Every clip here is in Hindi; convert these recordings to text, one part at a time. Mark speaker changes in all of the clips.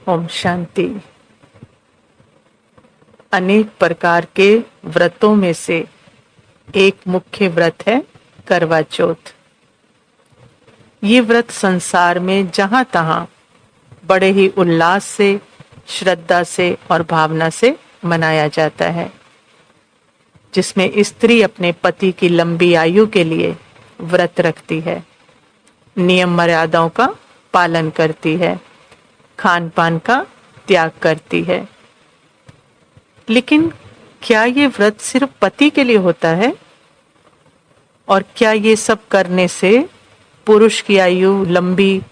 Speaker 1: ओम शांति। अनेक प्रकार के व्रतों में से एक मुख्य व्रत है करवा चौथ। ये व्रत संसार में जहां तहां बड़े ही उल्लास से, श्रद्धा से और भावना से मनाया जाता है, जिसमें स्त्री अपने पति की लंबी आयु के लिए व्रत रखती है, नियम मर्यादाओं का पालन करती है, खान पान का त्याग करती है। लेकिन क्या ये व्रत सिर्फ पति के लिए होता है? और क्या ये सब करने से पुरुष की आयु लंबी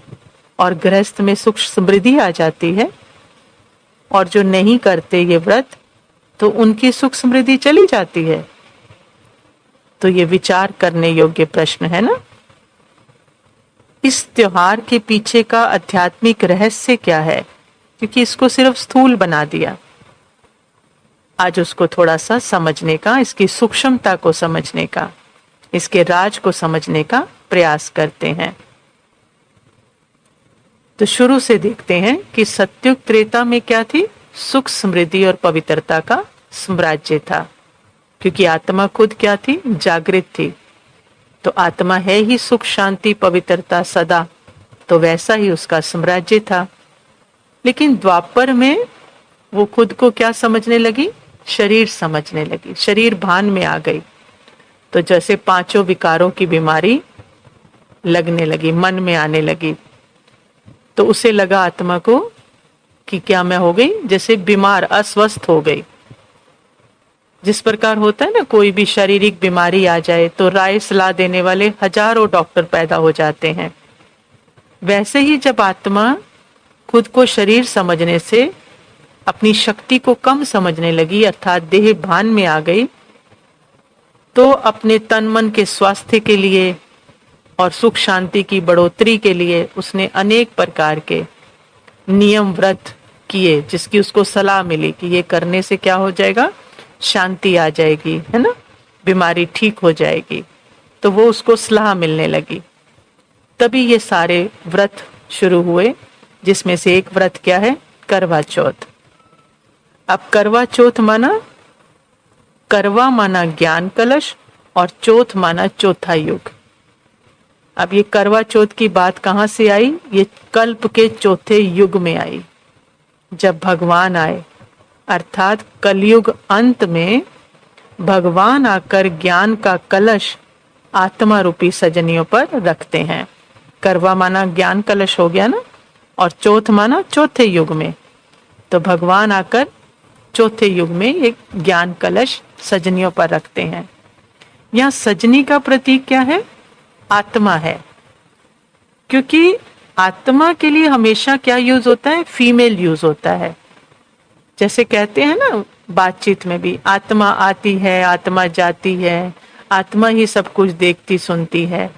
Speaker 1: और गृहस्थ में सुख समृद्धि आ जाती है? और जो नहीं करते ये व्रत तो उनकी सुख समृद्धि चली जाती है? तो ये विचार करने योग्य प्रश्न है ना। इस त्योहार के पीछे का आध्यात्मिक रहस्य क्या है? क्योंकि इसको सिर्फ स्थूल बना दिया। आज उसको थोड़ा सा समझने का, इसकी सूक्ष्मता को समझने का, इसके राज को समझने का प्रयास करते हैं। तो शुरू से देखते हैं कि सत्युग त्रेता में क्या थी? सुख समृद्धि और पवित्रता का साम्राज्य था, क्योंकि आत्मा खुद क्या थी? जागृत थी। तो आत्मा है ही सुख, शांति, पवित्रता सदा, तो वैसा ही उसका साम्राज्य था। लेकिन द्वापर में वो खुद को क्या समझने लगी? शरीर समझने लगी, शरीर भान में आ गई। तो जैसे पांचों विकारों की बीमारी लगने लगी, मन में आने लगी, तो उसे लगा आत्मा को कि क्या मैं हो गई जैसे बीमार, अस्वस्थ हो गई। जिस प्रकार होता है ना, कोई भी शारीरिक बीमारी आ जाए तो राय सलाह देने वाले हजारों डॉक्टर पैदा हो जाते हैं। वैसे ही जब आत्मा खुद को शरीर समझने से अपनी शक्ति को कम समझने लगी, अर्थात देह भान में आ गई, तो अपने तन मन के स्वास्थ्य के लिए और सुख शांति की बढ़ोतरी के लिए उसने अनेक प्रकार के नियम व्रत किए, जिसकी उसको सलाह मिली कि ये करने से क्या हो जाएगा? शांति आ जाएगी, है ना, बीमारी ठीक हो जाएगी। तो वो उसको सलाह मिलने लगी। तभी ये सारे व्रत शुरू हुए, जिसमें से एक व्रत क्या है? करवा चौथ। अब करवा चौथ माना, करवा माना ज्ञान कलश और चौथ माना चौथा युग। अब ये करवा चौथ की बात कहां से आई? ये कल्प के चौथे युग में आई, जब भगवान आए, अर्थात कलयुग अंत में भगवान आकर ज्ञान का कलश आत्मा रूपी सजनियों पर रखते हैं। करवा माना ज्ञान कलश हो गया ना, और चौथ माना चौथे युग में। तो भगवान आकर चौथे युग में एक ज्ञान कलश सजनियों पर रखते हैं। यहाँ सजनी का प्रतीक क्या है? आत्मा है। क्योंकि आत्मा के लिए हमेशा क्या यूज होता है? फीमेल यूज होता है। जैसे कहते हैं ना बातचीत में भी, आत्मा आती है, आत्मा जाती है, आत्मा ही सब कुछ देखती सुनती है।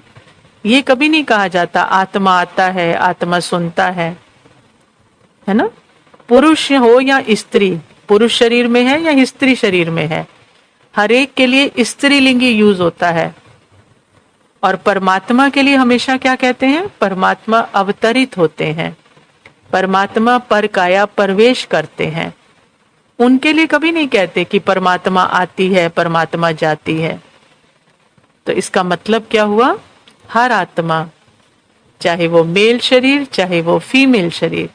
Speaker 1: ये कभी नहीं कहा जाता आत्मा आता है, आत्मा सुनता है ना। पुरुष हो या स्त्री, पुरुष शरीर में है या स्त्री शरीर में है, हर एक के लिए स्त्रीलिंगी यूज होता है। और परमात्मा के लिए हमेशा क्या कहते हैं? परमात्मा अवतरित होते हैं, परमात्मा पर काया प्रवेश करते हैं। उनके लिए कभी नहीं कहते कि परमात्मा आती है, परमात्मा जाती है। तो इसका मतलब क्या हुआ? हर आत्मा, चाहे वो मेल शरीर चाहे वो फीमेल शरीर,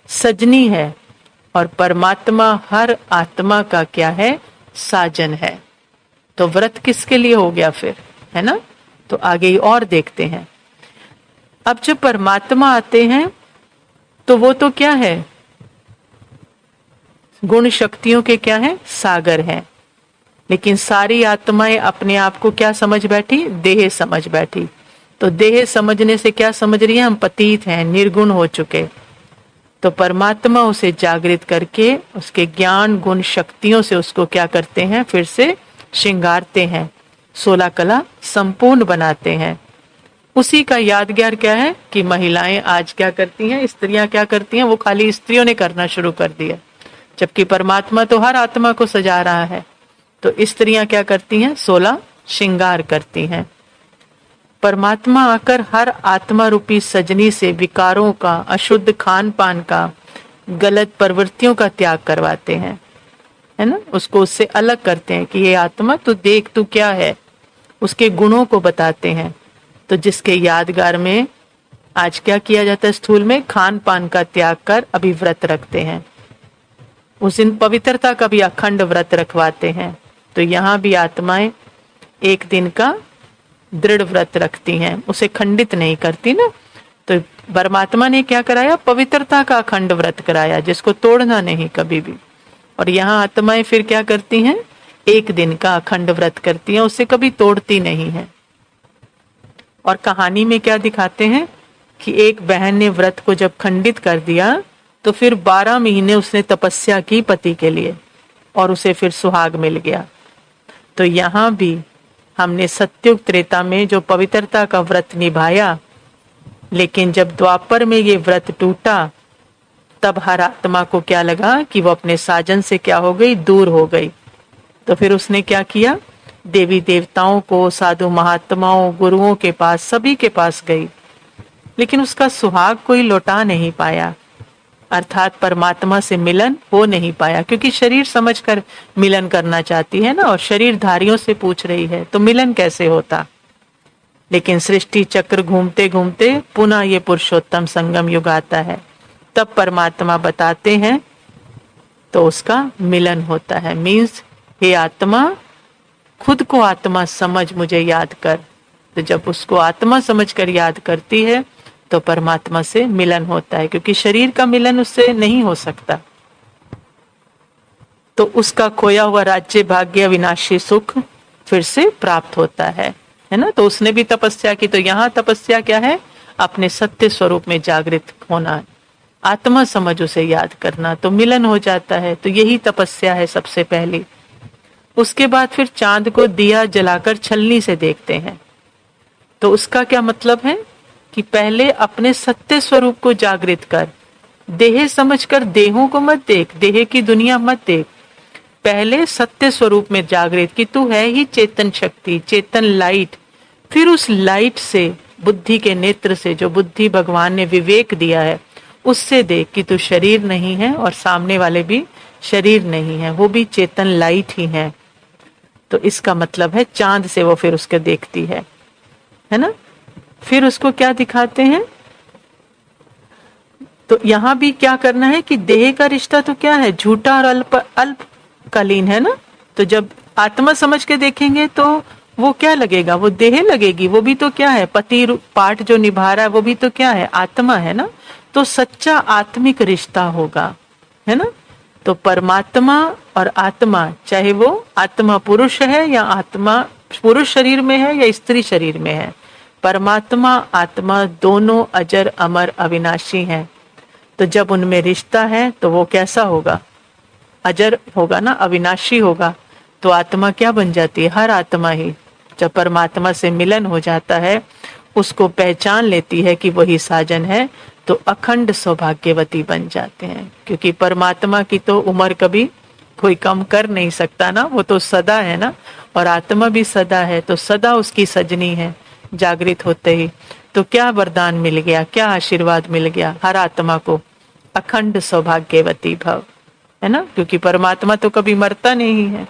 Speaker 1: सजनी है, और परमात्मा हर आत्मा का क्या है? साजन है। तो व्रत किसके लिए हो गया फिर, है ना। तो आगे और देखते हैं। अब जब परमात्मा आते हैं तो वो तो क्या है? गुण शक्तियों के क्या है? सागर है। लेकिन सारी आत्माएं अपने आप को क्या समझ बैठी? देह समझ बैठी। तो देह समझने से क्या समझ रही है? हम पतित हैं, निर्गुण हो चुके। तो परमात्मा उसे जागृत करके उसके ज्ञान गुण शक्तियों से उसको क्या करते हैं? फिर से श्रृंगारते हैं, 16 कला संपूर्ण बनाते हैं। उसी का यादगार क्या है कि महिलाएं आज क्या करती हैं, स्त्रियां क्या करती हैं? वो खाली स्त्रियों ने करना शुरू कर दिया, जबकि परमात्मा तो हर आत्मा को सजा रहा है। तो स्त्रियां क्या करती हैं? 16 श्रृंगार करती हैं। परमात्मा आकर हर आत्मा रूपी सजनी से विकारों का, अशुद्ध खान पान का, गलत प्रवृत्तियों का त्याग करवाते हैं, है ना, उसको उससे अलग करते हैं कि ये आत्मा तू देख तू क्या है, उसके गुणों को बताते हैं। तो जिसके यादगार में आज क्या किया जाता है, स्थूल में खान पान का त्याग कर अभी व्रत रखते हैं, उस दिन पवित्रता का भी अखंड व्रत रखवाते हैं। तो यहाँ भी आत्माएं एक दिन का दृढ़ व्रत रखती हैं, उसे खंडित नहीं करती ना। तो परमात्मा ने क्या कराया, पवित्रता का अखंड व्रत कराया, जिसको तोड़ना नहीं कभी भी। और यहाँ आत्माएं फिर क्या करती हैं, एक दिन का अखंड व्रत करती हैं, उसे कभी तोड़ती नहीं है। और कहानी में क्या दिखाते हैं कि एक बहन ने व्रत को जब खंडित कर दिया तो फिर 12 महीने उसने तपस्या की पति के लिए, और उसे फिर सुहाग मिल गया। तो यहाँ भी हमने सत्युग त्रेता में जो पवित्रता का व्रत निभाया, लेकिन जब द्वापर में ये व्रत टूटा, तब हर आत्मा को क्या लगा कि वो अपने साजन से क्या हो गई, दूर हो गई। तो फिर उसने क्या किया, देवी देवताओं को, साधु महात्माओं, गुरुओं के पास, सभी के पास गई, लेकिन उसका सुहाग कोई लौटा नहीं पाया, अर्थात परमात्मा से मिलन हो नहीं पाया, क्योंकि शरीर समझकर मिलन करना चाहती है ना, और शरीरधारियों से पूछ रही है, तो मिलन कैसे होता। लेकिन सृष्टि चक्र घूमते घूमते पुनः ये पुरुषोत्तम संगम युग आता है, तब परमात्मा बताते हैं, तो उसका मिलन होता है। मीन्स हे आत्मा, खुद को आत्मा समझ, मुझे याद कर। तो जब उसको आत्मा समझकर याद करती है तो परमात्मा से मिलन होता है, क्योंकि शरीर का मिलन उससे नहीं हो सकता। तो उसका खोया हुआ राज्य, भाग्य, विनाशी सुख फिर से प्राप्त होता है ना। तो उसने भी तपस्या की। तो यहाँ तपस्या क्या है, अपने सत्य स्वरूप में जागृत होना, आत्मा समझ उसे याद करना, तो मिलन हो जाता है। तो यही तपस्या है सबसे पहली। उसके बाद फिर चांद को दिया जलाकर छलनी से देखते हैं। तो उसका क्या मतलब है कि पहले अपने सत्य स्वरूप को जागृत कर, देह समझकर देहों को मत देख, देह की दुनिया मत देख, पहले सत्य स्वरूप में जागृत कि तू है ही चेतन शक्ति, चेतन लाइट। फिर उस लाइट से, बुद्धि के नेत्र से, जो बुद्धि भगवान ने विवेक दिया है, उससे देख कि तू शरीर नहीं है और सामने वाले भी शरीर नहीं है, वो भी चेतन लाइट ही है। तो इसका मतलब है चांद से वो फिर उसके देखती है ना। फिर उसको क्या दिखाते हैं, तो यहां भी क्या करना है कि देह का रिश्ता तो क्या है, झूठा और अल्पकालीन है ना। तो जब आत्मा समझ के देखेंगे तो वो क्या लगेगा, वो देह लगेगी, वो भी तो क्या है, पति पाठ जो निभा रहा है वो भी तो क्या है, आत्मा है ना। तो सच्चा आत्मिक रिश्ता होगा, है ना। तो परमात्मा और आत्मा, चाहे वो आत्मा पुरुष है या आत्मा पुरुष शरीर में है या स्त्री शरीर में है, परमात्मा आत्मा दोनों अजर अमर अविनाशी हैं। तो जब उनमें रिश्ता है तो वो कैसा होगा, अजर होगा ना, अविनाशी होगा। तो आत्मा क्या बन जाती है, हर आत्मा ही जब परमात्मा से मिलन हो जाता है, उसको पहचान लेती है कि वही साजन है, तो अखंड सौभाग्यवती बन जाते हैं। क्योंकि परमात्मा की तो उम्र कभी कोई कम कर नहीं सकता ना, वो तो सदा है ना, और आत्मा भी सदा है, तो सदा उसकी सजनी है जागृत होते ही। तो क्या वरदान मिल गया, क्या आशीर्वाद मिल गया हर आत्मा को, अखंड सौभाग्यवती भव, है ना, क्योंकि परमात्मा तो कभी मरता नहीं है।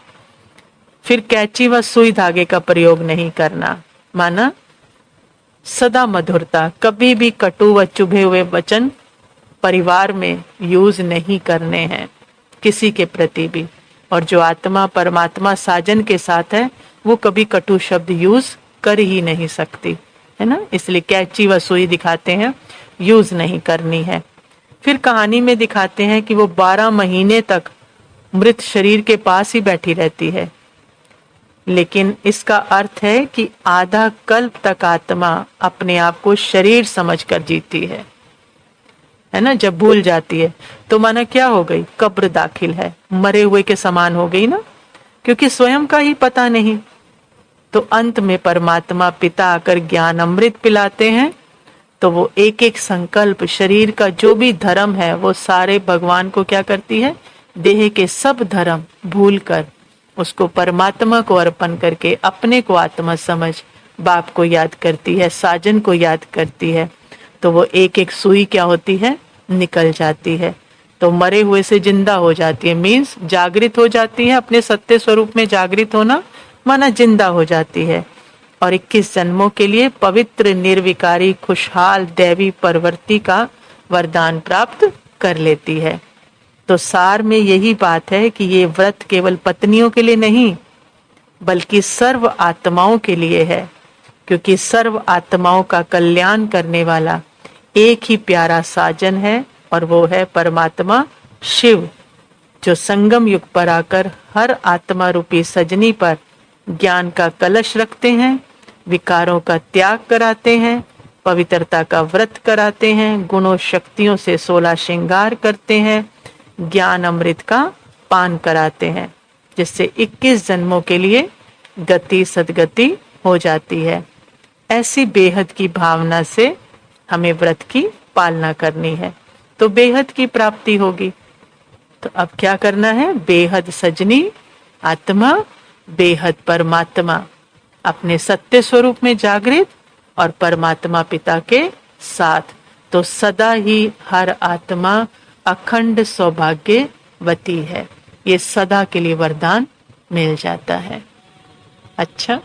Speaker 1: फिर कैंची व सुई धागे का प्रयोग नहीं करना, माना सदा मधुरता, कभी भी कटु व चुभे हुए वचन परिवार में यूज नहीं करने हैं किसी के प्रति भी। और जो आत्मा परमात्मा साजन के साथ है वो कभी कटु शब्द यूज कर ही नहीं सकती, है ना। इसलिए कैंची व सुई दिखाते हैं, यूज नहीं करनी है। फिर कहानी में दिखाते हैं कि वो 12 महीने तक मृत शरीर के पास ही बैठी रहती है, लेकिन इसका अर्थ है कि आधा कल्प तक आत्मा अपने आप को शरीर समझकर जीती है ना। जब भूल जाती है तो माना क्या हो गई, कब्र दाखिल है, मरे हुए के समान हो गई ना, क्योंकि स्वयं का ही पता नहीं। तो अंत में परमात्मा पिता आकर ज्ञान अमृत पिलाते हैं, तो वो एक एक संकल्प, शरीर का जो भी धर्म है वो सारे भगवान को क्या करती है, देह के सब धर्म भूल कर उसको परमात्मा को अर्पण करके अपने को आत्मा समझ बाप को याद करती है, साजन को याद करती है। तो वो एक एक सुई क्या होती है, निकल जाती है। तो मरे हुए से जिंदा हो जाती है, मीन्स जागृत हो जाती है। अपने सत्य स्वरूप में जागृत होना माना जिंदा हो जाती है, और 21 जन्मों के लिए पवित्र निर्विकारी खुशहाल दैवी परवर्ती का वरदान प्राप्त कर लेती है। तो सार में यही बात है कि ये व्रत केवल पत्नियों के लिए नहीं बल्कि सर्व आत्माओं के लिए है, क्योंकि सर्व आत्माओं का कल्याण करने वाला एक ही प्यारा साजन है, और वो है परमात्मा शिव, जो संगम युग पर आकर हर आत्मा रूपी सजनी पर ज्ञान का कलश रखते हैं, विकारों का त्याग कराते हैं, पवित्रता का व्रत कराते हैं, गुणों शक्तियों से 16 श्रृंगार करते हैं, ज्ञान अमृत का पान कराते हैं, जिससे 21 जन्मों के लिए गति सदगति हो जाती है। ऐसी बेहद की भावना से हमें व्रत की पालना करनी है, तो बेहद की प्राप्ति होगी। तो अब क्या करना है? बेहद सजनी आत्मा, बेहद परमात्मा, अपने सत्य स्वरूप में जागृत और परमात्मा पिता के साथ, तो सदा ही हर आत्मा अखंड सौभाग्यवती है। ये सदा के लिए वरदान मिल जाता है। अच्छा।